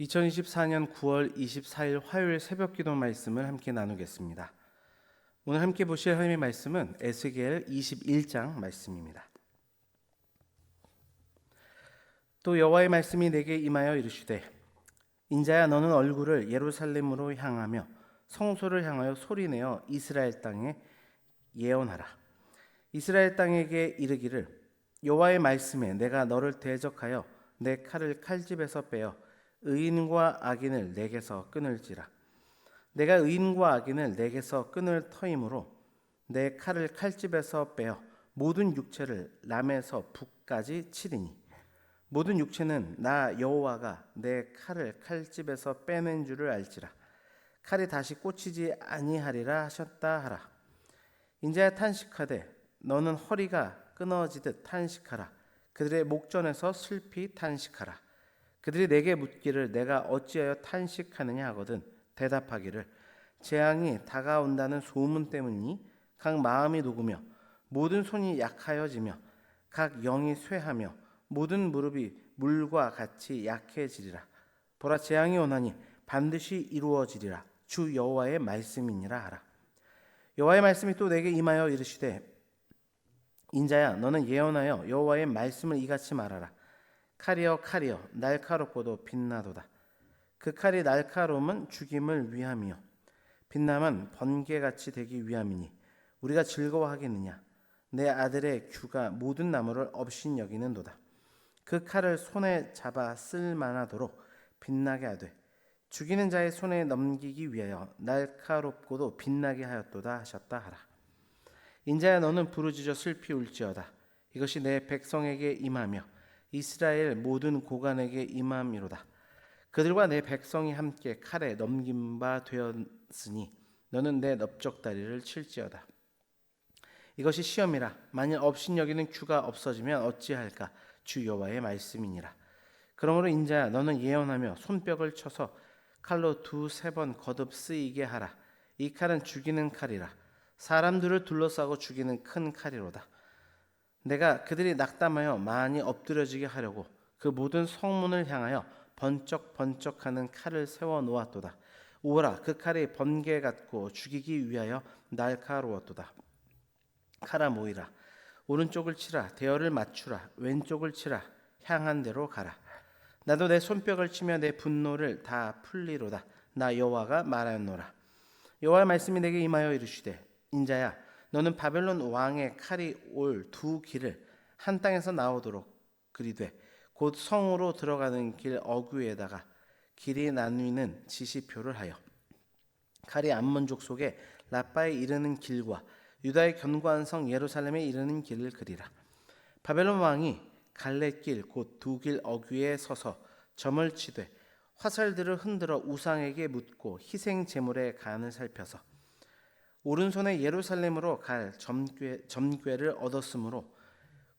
2024년 9월 24일 화요일 새벽 기도 말씀을 함께 나누겠습니다. 오늘 함께 보실 하나님의 말씀은 에스겔 21장 말씀입니다. 또 여호와의 말씀이 내게 임하여 이르시되 인자야 너는 얼굴을 예루살렘으로 향하며 성소를 향하여 소리내어 이스라엘 땅에 예언하라. 이스라엘 땅에게 이르기를 여호와의 말씀에 내가 너를 대적하여 내 칼을 칼집에서 빼어 의인과 악인을 내게서 끊을지라. 내가 의인과 악인을 내게서 끊을 터이므로 내 칼을 칼집에서 빼어 모든 육체를 남에서 북까지 치리니 모든 육체는 나 여호와가 내 칼을 칼집에서 빼는 줄을 알지라. 칼이 다시 꽂히지 아니하리라 하셨다 하라. 인자야 탄식하되 너는 허리가 끊어지듯 탄식하라. 그들의 목전에서 슬피 탄식하라. 그들이 내게 묻기를 내가 어찌하여 탄식하느냐 하거든 대답하기를 재앙이 다가온다는 소문 때문이니 각 마음이 녹으며 모든 손이 약하여지며 각 영이 쇠하며 모든 무릎이 물과 같이 약해지리라. 보라 재앙이 오나니 반드시 이루어지리라. 주 여호와의 말씀이니라 하라. 여호와의 말씀이 또 내게 임하여 이르시되 인자야 너는 예언하여 여호와의 말씀을 이같이 말하라. 칼이여 칼이여 날카롭고도 빛나도다. 그 칼이 날카로움은 죽임을 위함이요 빛남은 번개같이 되기 위함이니 우리가 즐거워하겠느냐. 내 아들의 규가 모든 나무를 업신여기는도다. 그 칼을 손에 잡아 쓸만하도록 빛나게 하되 죽이는 자의 손에 넘기기 위하여 날카롭고도 빛나게 하였도다 하셨다 하라. 인자야 너는 부르짖어 슬피 울지어다. 이것이 내 백성에게 임하며 이스라엘 모든 고관에게 임함이로다. 그들과 내 백성이 함께 칼에 넘긴 바 되었으니 너는 내 넓적다리를 칠지어다. 이것이 시험이라. 만일 업신여기는 규가 없어지면 어찌할까. 주 여호와의 말씀이니라. 그러므로 인자야 너는 예언하며 손뼉을 쳐서 칼로 두세 번 거듭 쓰이게 하라. 이 칼은 죽이는 칼이라. 사람들을 둘러싸고 죽이는 큰 칼이로다. 내가 그들이 낙담하여 많이 엎드려지게 하려고 그 모든 성문을 향하여 번쩍번쩍하는 칼을 세워 놓았도다. 오라 그 칼이 번개 같고 죽이기 위하여 날카로웠도다. 칼아 모이라. 오른쪽을 치라. 대열을 맞추라. 왼쪽을 치라. 향한 대로 가라. 나도 내 손뼉을 치며 내 분노를 다 풀리로다. 나 여호와가 말하노라. 여호와의 말씀이 내게 임하여 이르시되 인자야 너는 바벨론 왕의 칼이 올 두 길을 한 땅에서 나오도록 그리되 곧 성으로 들어가는 길 어귀에다가 길이 나뉘는 지시표를 하여 칼이 암몬족 속에 라빠에 이르는 길과 유다의 견고한 성 예루살렘에 이르는 길을 그리라. 바벨론 왕이 갈렛길 곧 두 길 어귀에 서서 점을 치되 화살들을 흔들어 우상에게 묻고 희생 제물의 간을 살펴서 오른손에 예루살렘으로 갈 점괘를 얻었으므로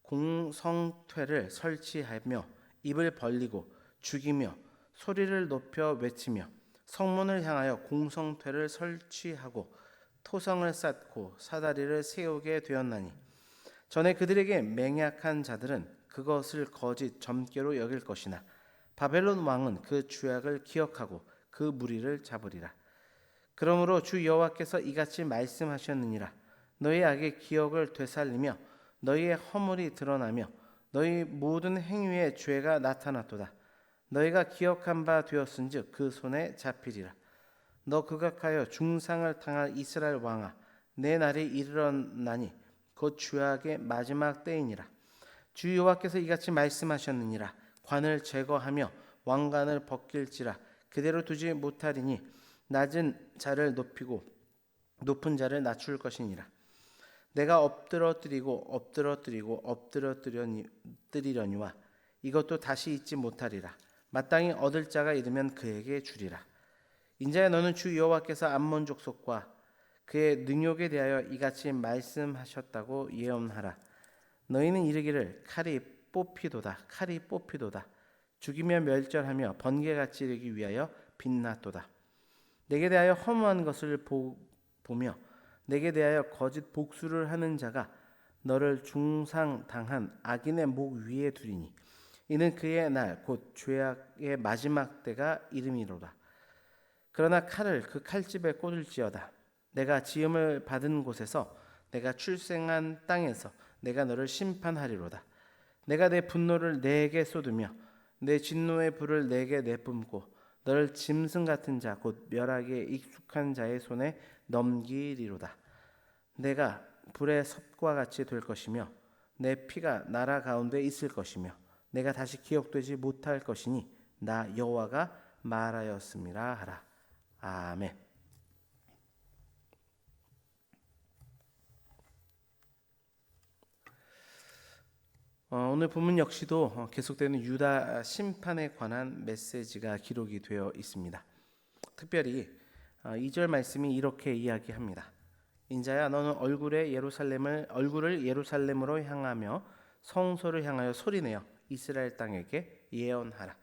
공성퇴를 설치하며 입을 벌리고 죽이며 소리를 높여 외치며 성문을 향하여 공성퇴를 설치하고 토성을 쌓고 사다리를 세우게 되었나니 전에 그들에게 맹약한 자들은 그것을 거짓 점괘로 여길 것이나 바벨론 왕은 그 죄악을 기억하고 그 무리를 잡으리라. 그러므로 주 여호와께서 이같이 말씀하셨느니라. 너희 악의 기억을 되살리며 너희의 허물이 드러나며 너희 모든 행위의 죄가 나타났도다. 너희가 기억한 바 되었은즉 그 손에 잡히리라. 너 극악하여 중상을 당할 이스라엘 왕아 내 날이 이르렀나니 곧 죄악의 마지막 때이니라. 주 여호와께서 이같이 말씀하셨느니라. 관을 제거하며 왕관을 벗길지라 그대로 두지 못하리니 낮은 자를 높이고 높은 자를 낮출 것이니라. 내가 엎드러뜨리려니와 이것도 다시 잊지 못하리라. 마땅히 얻을 자가 이르면 그에게 주리라. 인자야 너는 주 여호와께서 암몬 족속과 그의 능욕에 대하여 이같이 말씀하셨다고 예언하라. 너희는 이르기를 칼이 뽑히도다. 죽이며 멸절하며 번개같이 되기 위하여 빛났도다. 내게 대하여 허무한 것을 보며 내게 대하여 거짓 복수를 하는 자가 너를 중상당한 악인의 목 위에 두리니 이는 그의 날 곧 죄악의 마지막 때가 이름이로다. 그러나 칼을 그 칼집에 꽂을지어다. 내가 지음을 받은 곳에서 내가 출생한 땅에서 내가 너를 심판하리로다. 내가 내 분노를 내게 쏟으며 내 진노의 불을 내게 내뿜고 너를 짐승 같은 자 곧 멸하기에 익숙한 자의 손에 넘기리로다. 내가 불의 섭과 같이 될 것이며 내 피가 나라 가운데 있을 것이며 내가 다시 기억되지 못할 것이니 나 여호와가 말하였음이라 하라. 아멘. 오늘 본문 역시도 계속되는 유다 심판에 관한 메시지가 기록이 되어 있습니다. 특별히 2절 말씀이 이렇게 이야기합니다. 인자야 너는 얼굴을 예루살렘으로 향하며 성소를 향하여 소리내어 이스라엘 땅에게 예언하라.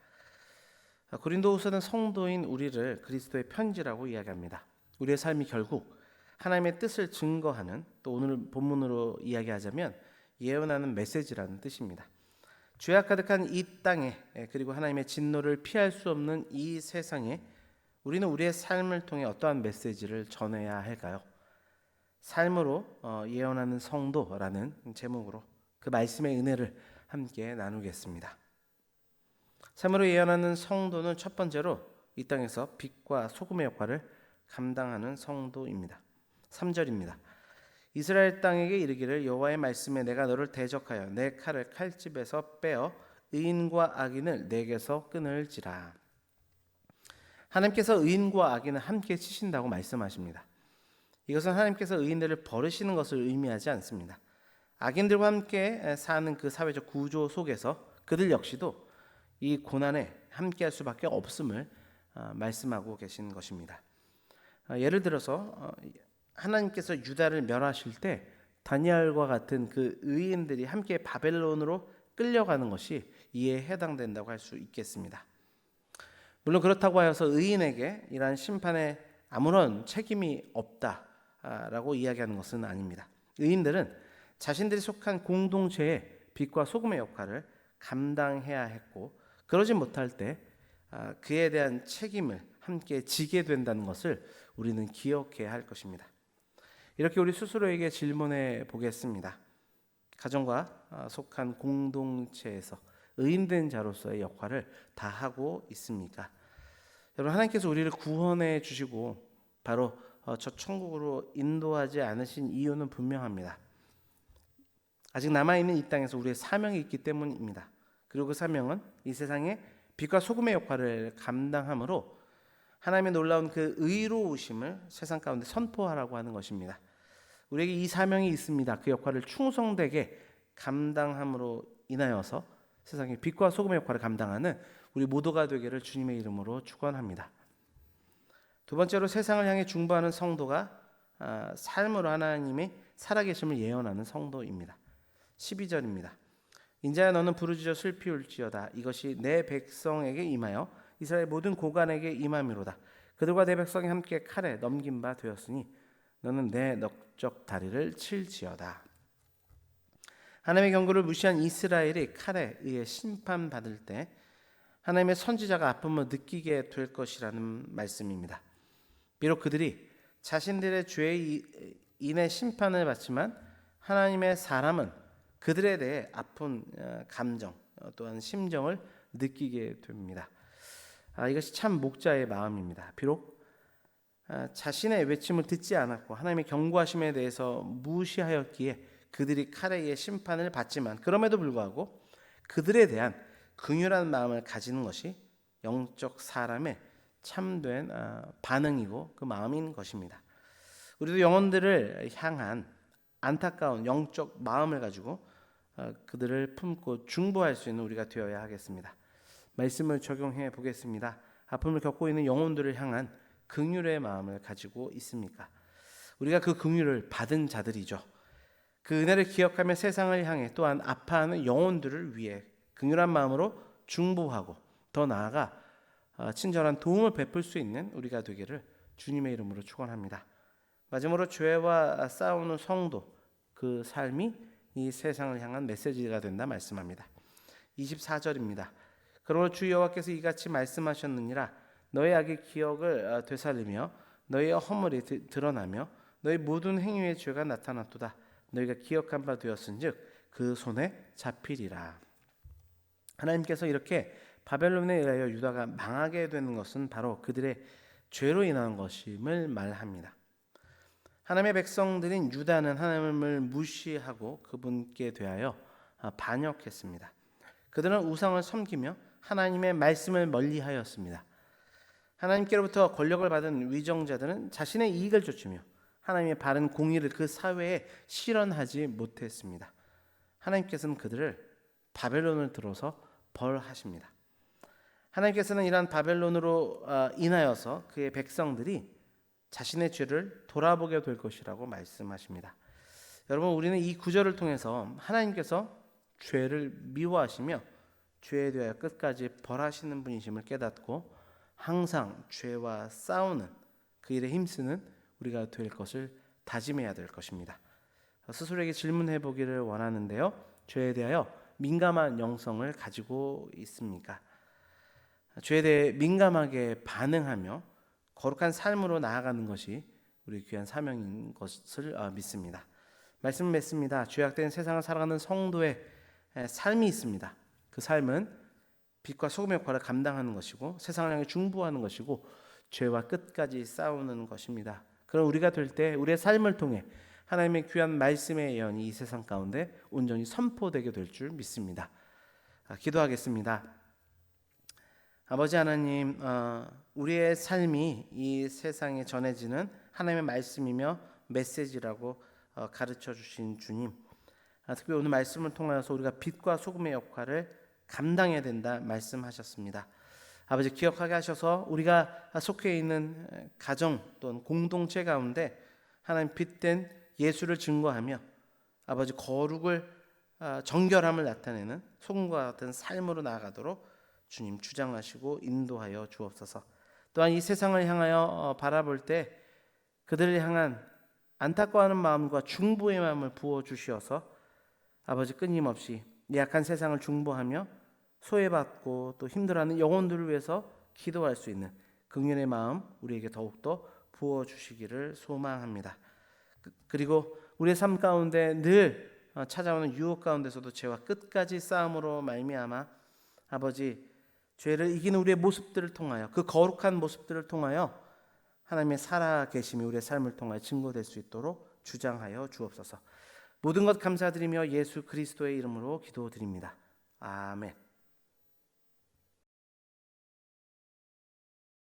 고린도후서는 성도인 우리를 그리스도의 편지라고 이야기합니다. 우리의 삶이 결국 하나님의 뜻을 증거하는, 또 오늘 본문으로 이야기하자면 예언하는 메시지라는 뜻입니다. 죄악 가득한 이 땅에, 그리고 하나님의 진노를 피할 수 없는 이 세상에 우리는 우리의 삶을 통해 어떠한 메시지를 전해야 할까요? 삶으로 예언하는 성도라는 제목으로 그 말씀의 은혜를 함께 나누겠습니다. 삶으로 예언하는 성도는 첫 번째로 이 땅에서 빛과 소금의 역할을 감당하는 성도입니다. 3절입니다. 이스라엘 땅에게 이르기를 여호와의 말씀에 내가 너를 대적하여 내 칼을 칼집에서 빼어 의인과 악인을 내게서 끊을지라. 하나님께서 의인과 악인을 함께 치신다고 말씀하십니다. 이것은 하나님께서 의인들을 버리시는 것을 의미하지 않습니다. 악인들과 함께 사는 그 사회적 구조 속에서 그들 역시도 이 고난에 함께할 수밖에 없음을 말씀하고 계신 것입니다. 예를 들어서 하나님께서 유다를 멸하실 때 다니엘과 같은 그 의인들이 함께 바벨론으로 끌려가는 것이 이에 해당된다고 할 수 있겠습니다. 물론 그렇다고 하여서 의인에게 이러한 심판에 아무런 책임이 없다라고 이야기하는 것은 아닙니다. 의인들은 자신들이 속한 공동체의 빛과 소금의 역할을 감당해야 했고, 그러지 못할 때 그에 대한 책임을 함께 지게 된다는 것을 우리는 기억해야 할 것입니다. 이렇게 우리 스스로에게 질문해 보겠습니다. 가정과 속한 공동체에서 의인된 자로서의 역할을 다 하고 있습니까? 여러분, 하나님께서 우리를 구원해 주시고 바로 저 천국으로 인도하지 않으신 이유는 분명합니다. 아직 남아있는 이 땅에서 우리의 사명이 있기 때문입니다. 그리고 그 사명은 이 세상에 빛과 소금의 역할을 감당함으로 하나님의 놀라운 그 의로우심을 세상 가운데 선포하라고 하는 것입니다. 우리에게 이 사명이 있습니다. 그 역할을 충성되게 감당함으로 인하여서 세상에 빛과 소금의 역할을 감당하는 우리 모두가 되기를 주님의 이름으로 축원합니다. 두 번째로 세상을 향해 중보하는 성도가 삶으로 하나님의 살아계심을 예언하는 성도입니다. 12절입니다. 인자야 너는 부르짖어 슬피 울지어다. 이것이 내 백성에게 임하여 이스라엘 모든 고관에게 임함이로다. 그들과 내 백성이 함께 칼에 넘긴 바 되었으니 너는 내 넉적 다리를 칠지어다. 하나님의 경고를 무시한 이스라엘이 칼에 의해 심판받을 때 하나님의 선지자가 아픔을 느끼게 될 것이라는 말씀입니다. 비록 그들이 자신들의 죄에 인해 심판을 받지만 하나님의 사람은 그들에 대해 아픈 감정 또한 심정을 느끼게 됩니다. 이것이 참 목자의 마음입니다. 비록 자신의 외침을 듣지 않았고 하나님의 경고하심에 대해서 무시하였기에 그들이 칼에 의해 심판을 받지만, 그럼에도 불구하고 그들에 대한 긍휼한 마음을 가지는 것이 영적 사람의 참된 반응이고 그 마음인 것입니다. 우리도 영혼들을 향한 안타까운 영적 마음을 가지고 그들을 품고 중보할 수 있는 우리가 되어야 하겠습니다. 말씀을 적용해 보겠습니다. 아픔을 겪고 있는 영혼들을 향한 긍휼의 마음을 가지고 있습니까? 우리가 그 긍휼을 받은 자들이죠. 그 은혜를 기억하며 세상을 향해 또한 아파하는 영혼들을 위해 긍휼한 마음으로 중보하고 더 나아가 친절한 도움을 베풀 수 있는 우리가 되기를 주님의 이름으로 축원합니다. 마지막으로 죄와 싸우는 성도, 그 삶이 이 세상을 향한 메시지가 된다 말씀합니다. 24절입니다. 그러므로 주 여호와께서 이같이 말씀하셨느니라. 너의 악의 기억을 되살리며 너의 허물이 드러나며 너의 모든 행위의 죄가 나타났도다. 너희가 기억한 바 되었은즉 그 손에 잡히리라. 하나님께서 이렇게 바벨론에 의하여 유다가 망하게 되는 것은 바로 그들의 죄로 인한 것임을 말합니다. 하나님의 백성들인 유다는 하나님을 무시하고 그분께 대하여 반역했습니다. 그들은 우상을 섬기며 하나님의 말씀을 멀리하였습니다. 하나님께로부터 권력을 받은 위정자들은 자신의 이익을 쫓으며 하나님의 바른 공의를 그 사회에 실현하지 못했습니다. 하나님께서는 그들을 바벨론을 들어서 벌하십니다. 하나님께서는 이러한 바벨론으로 인하여서 그의 백성들이 자신의 죄를 돌아보게 될 것이라고 말씀하십니다. 여러분, 우리는 이 구절을 통해서 하나님께서 죄를 미워하시며 죄에 대하여 끝까지 벌하시는 분이심을 깨닫고 항상 죄와 싸우는 그 일에 힘쓰는 우리가 될 것을 다짐해야 될 것입니다. 스스로에게 질문해 보기를 원하는데요. 죄에 대하여 민감한 영성을 가지고 있습니까? 죄에 대해 민감하게 반응하며 거룩한 삶으로 나아가는 것이 우리 귀한 사명인 것을 믿습니다. 말씀 맺습니다. 죄악된 세상을 살아가는 성도의 삶이 있습니다. 그 삶은 빛과 소금의 역할을 감당하는 것이고 세상을 향해 중보하는 것이고 죄와 끝까지 싸우는 것입니다. 그럼 우리가 될 때 우리의 삶을 통해 하나님의 귀한 말씀의 예언이 이 세상 가운데 온전히 선포되게 될 줄 믿습니다. 기도하겠습니다. 아버지 하나님, 우리의 삶이 이 세상에 전해지는 하나님의 말씀이며 메시지라고 가르쳐 주신 주님, 특별히 오늘 말씀을 통하여서 우리가 빛과 소금의 역할을 감당해야 된다 말씀하셨습니다. 아버지, 기억하게 하셔서 우리가 속해 있는 가정 또는 공동체 가운데 하나님 빛된 예수를 증거하며 아버지 거룩을 정결함을 나타내는 소금과 같은 삶으로 나아가도록 주님 주장하시고 인도하여 주옵소서. 또한 이 세상을 향하여 바라볼 때 그들을 향한 안타까워하는 마음과 중보의 마음을 부어주시어서 아버지 끊임없이 약한 세상을 중보하며 소외받고 또 힘들어하는 영혼들을 위해서 기도할 수 있는 긍휼의 마음 우리에게 더욱더 부어주시기를 소망합니다. 그리고 우리의 삶 가운데 늘 찾아오는 유혹 가운데서도 죄와 끝까지 싸움으로 말미암아 아버지 죄를 이기는 우리의 모습들을 통하여 그 거룩한 모습들을 통하여 하나님의 살아계심이 우리의 삶을 통하여 증거될 수 있도록 주장하여 주옵소서. 모든 것 감사드리며 예수 그리스도의 이름으로 기도드립니다. 아멘.